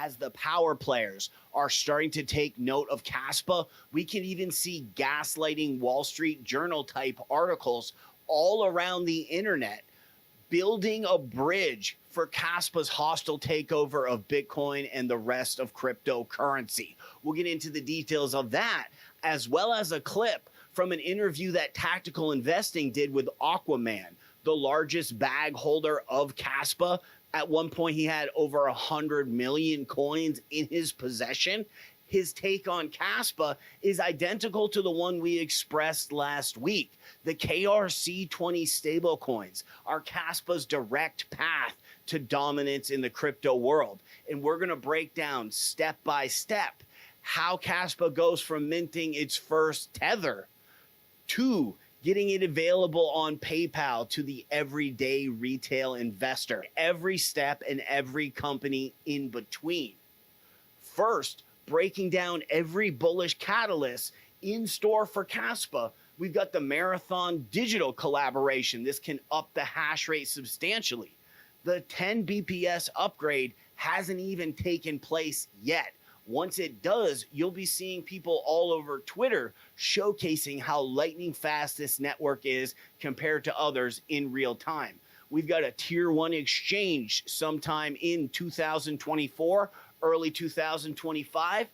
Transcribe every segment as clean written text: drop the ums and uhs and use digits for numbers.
as the power players are starting to take note of Caspa, we can even see gaslighting Wall Street Journal type articles all around the internet building a bridge for Caspa's hostile takeover of Bitcoin and the rest of cryptocurrency. We'll get into the details of that, as well as a clip from an interview that Tactical Investing did with Aquaman, the largest bag holder of Caspa. At one point, he had over 100 million coins in his possession. His take on Caspa is identical to the one we expressed last week. The KRC20 stablecoins are Caspa's direct path to dominance in the crypto world. And we're going to break down step by step how Caspa goes from minting its first tether to getting it available on PayPal to the everyday retail investor. Every step and every company in between. First, breaking down every bullish catalyst in store for Caspa. We've got the Marathon digital collaboration. This can up the hash rate substantially. The 10 BPS upgrade hasn't even taken place yet. Once it does, you'll be seeing people all over Twitter showcasing how lightning fast this network is compared to others in real time. We've got a tier 1 exchange sometime in 2024, early 2025.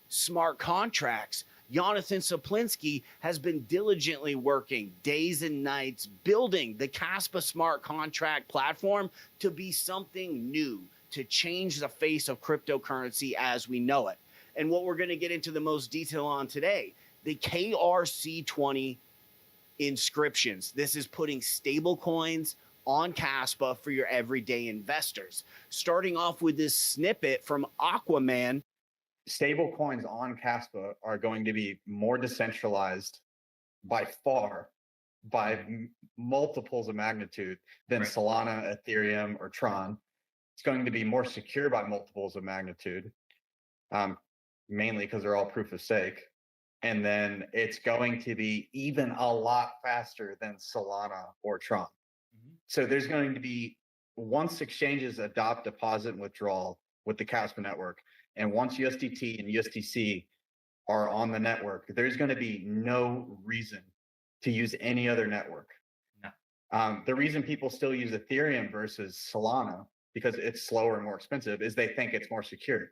Smart contracts. Jonathan Saplinski has been diligently working days and nights building the Caspa smart contract platform to be something new, to change the face of cryptocurrency as we know it. And what we're going to get into the most detail on today, the KRC20 inscriptions. This is putting stablecoins on Caspa for your everyday investors. Starting off with this snippet from Aquaman. Stablecoins on Caspa are going to be more decentralized by far, by multiples of magnitude than Solana, Ethereum, or Tron. It's going to be more secure by multiples of magnitude, mainly because they're all proof of stake. And then it's going to be even a lot faster than Solana or Tron. So there's going to be, once exchanges adopt deposit and withdrawal with the Caspa network, and once USDT and USDC are on the network, there's going to be no reason to use any other network. No. The reason people still use Ethereum versus Solana, because it's slower and more expensive, is they think it's more secure.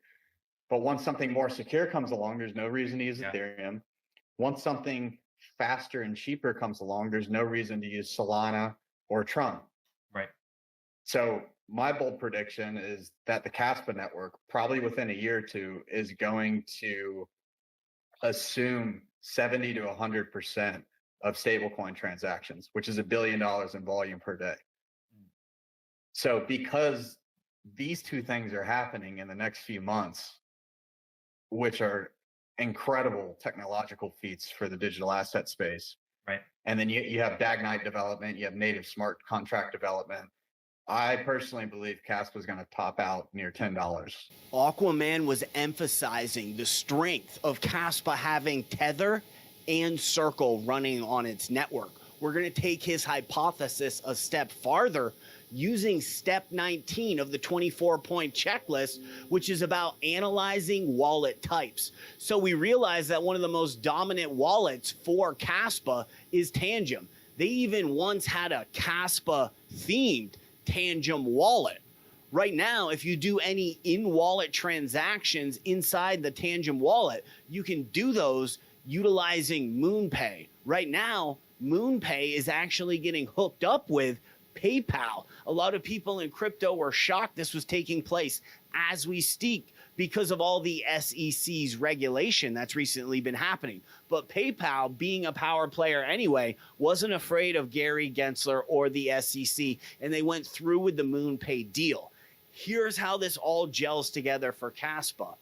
But once something more secure comes along, there's no reason to use Ethereum. Once something faster and cheaper comes along, there's no reason to use Solana or Tron. Right. So my bold prediction is that the Caspa network, probably within a year or two, is going to assume 70 to 100% of stablecoin transactions, which is $1 billion in volume per day. So because these two things are happening in the next few months, which are incredible technological feats for the digital asset space. Right. And then you have DAG-Knight development, you have native smart contract development. I personally believe Caspa is going to top out near $10. Aquaman was emphasizing the strength of Caspa having Tether and Circle running on its network. We're going to take his hypothesis a step farther using step 19 of the 24-point checklist, which is about analyzing wallet types. So we realize that one of the most dominant wallets for Caspa is Tangem. They even once had a Caspa-themed Tangem wallet. Right now, if you do any in-wallet transactions inside the Tangem wallet, you can do those utilizing MoonPay. Right now, MoonPay is actually getting hooked up with PayPal. A lot of people in crypto were shocked this was taking place as we speak because of all the SEC's regulation that's recently been happening. But PayPal, being a power player anyway, wasn't afraid of Gary Gensler or the SEC, and they went through with the MoonPay deal. Here's how this all gels together for Caspa.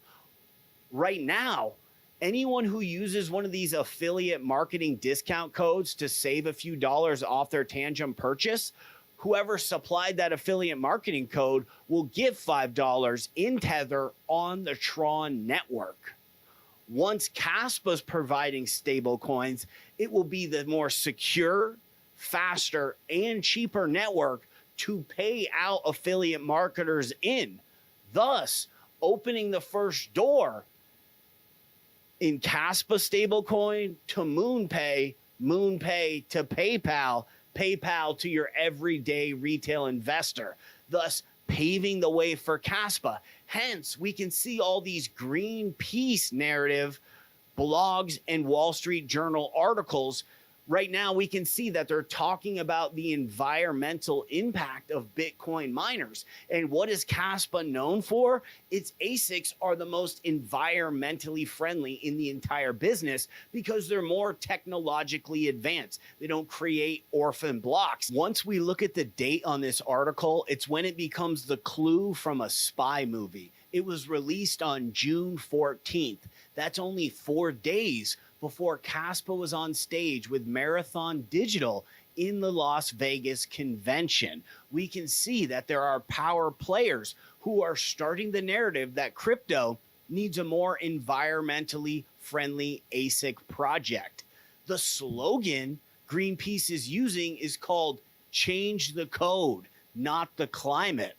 Right now, anyone who uses one of these affiliate marketing discount codes to save a few dollars off their Tangem purchase, whoever supplied that affiliate marketing code will give $5 in Tether on the Tron network. Once Caspa's providing stable coins, it will be the more secure, faster, and cheaper network to pay out affiliate marketers in. Thus, opening the first door in Kaspa stablecoin to MoonPay, MoonPay to PayPal, PayPal to your everyday retail investor, thus paving the way for Kaspa. Hence, we can see all these Greenpeace narrative blogs and Wall Street Journal articles. Right now, we can see that they're talking about the environmental impact of Bitcoin miners. And what is Caspa known for? Its ASICs are the most environmentally friendly in the entire business because they're more technologically advanced. They don't create orphan blocks. Once we look at the date on this article, it's when it becomes the clue from a spy movie. It was released on June 14th. That's only 4 days before Kaspa was on stage with Marathon Digital in the Las Vegas convention. We can see that there are power players who are starting the narrative that crypto needs a more environmentally friendly ASIC project. The slogan Greenpeace is using is called "Change the Code, Not the Climate."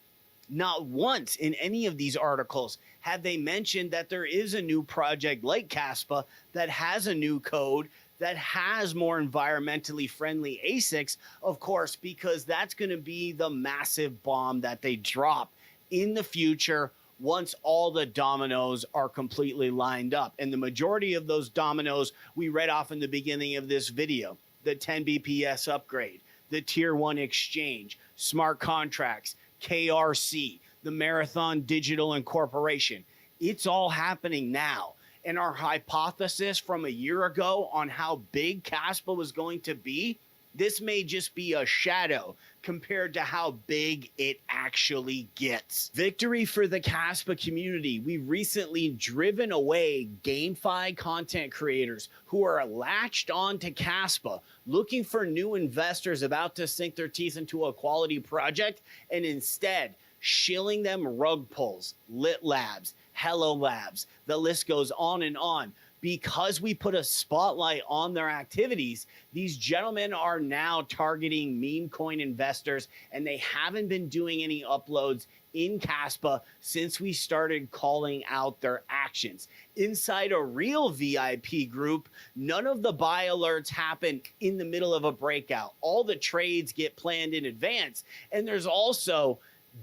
Not once in any of these articles have they mentioned that there is a new project like Kaspa that has a new code, that has more environmentally friendly ASICs, of course, because that's going to be the massive bomb that they drop in the future once all the dominoes are completely lined up. And the majority of those dominoes we read off in the beginning of this video: the 10 BPS upgrade, the tier 1 exchange, smart contracts, KRC, the Marathon Digital Incorporation. It's all happening now. And our hypothesis from a year ago on how big Kaspa was going to be, this may just be a shadow compared to how big it actually gets. Victory for the Kaspa community. We've recently driven away GameFi content creators who are latched on to Kaspa, looking for new investors about to sink their teeth into a quality project, and instead shilling them rug pulls, Lit Labs, Hello Labs. The list goes on and on. Because we put a spotlight on their activities, these gentlemen are now targeting meme coin investors, and they haven't been doing any uploads in Kaspa since we started calling out their actions. Inside a real VIP group, none of the buy alerts happen in the middle of a breakout. All the trades get planned in advance, and there's also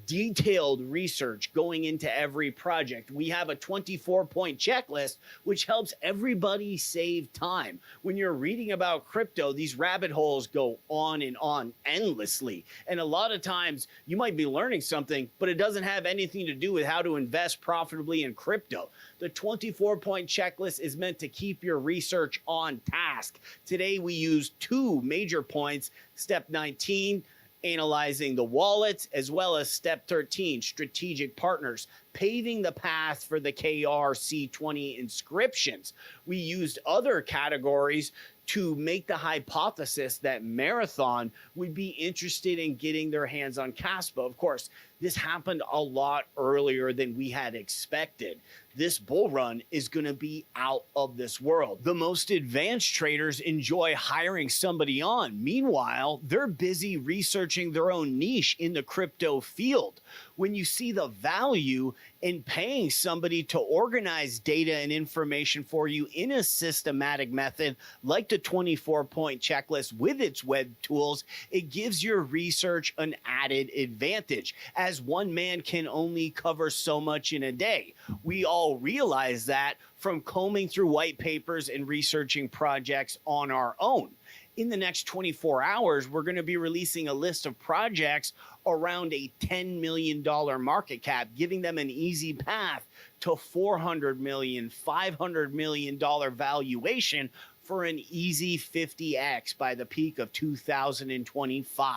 detailed research going into every project. We have a 24-point checklist, which helps everybody save time. When you're reading about crypto, these rabbit holes go on and on endlessly. And a lot of times you might be learning something, but it doesn't have anything to do with how to invest profitably in crypto. The 24-point checklist is meant to keep your research on task. Today, we use 2 major points: step 19, analyzing the wallets, as well as step 13, strategic partners, paving the path for the KRC20 inscriptions. We used other categories to make the hypothesis that Marathon would be interested in getting their hands on Kaspa. Of course, this happened a lot earlier than we had expected. This bull run is going to be out of this world. The most advanced traders enjoy hiring somebody on. Meanwhile, they're busy researching their own niche in the crypto field. When you see the value in paying somebody to organize data and information for you in a systematic method like the 24-point checklist with its web tools, it gives your research an added advantage, as one man can only cover so much in a day. We all realize that from combing through white papers and researching projects on our own. In the next 24 hours, we're going to be releasing a list of projects around a $10 million market cap, giving them an easy path to $400 million, $500 million valuation for an easy 50x by the peak of 2025.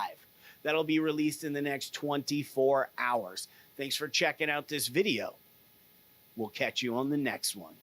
That'll be released in the next 24 hours. Thanks for checking out this video. We'll catch you on the next one.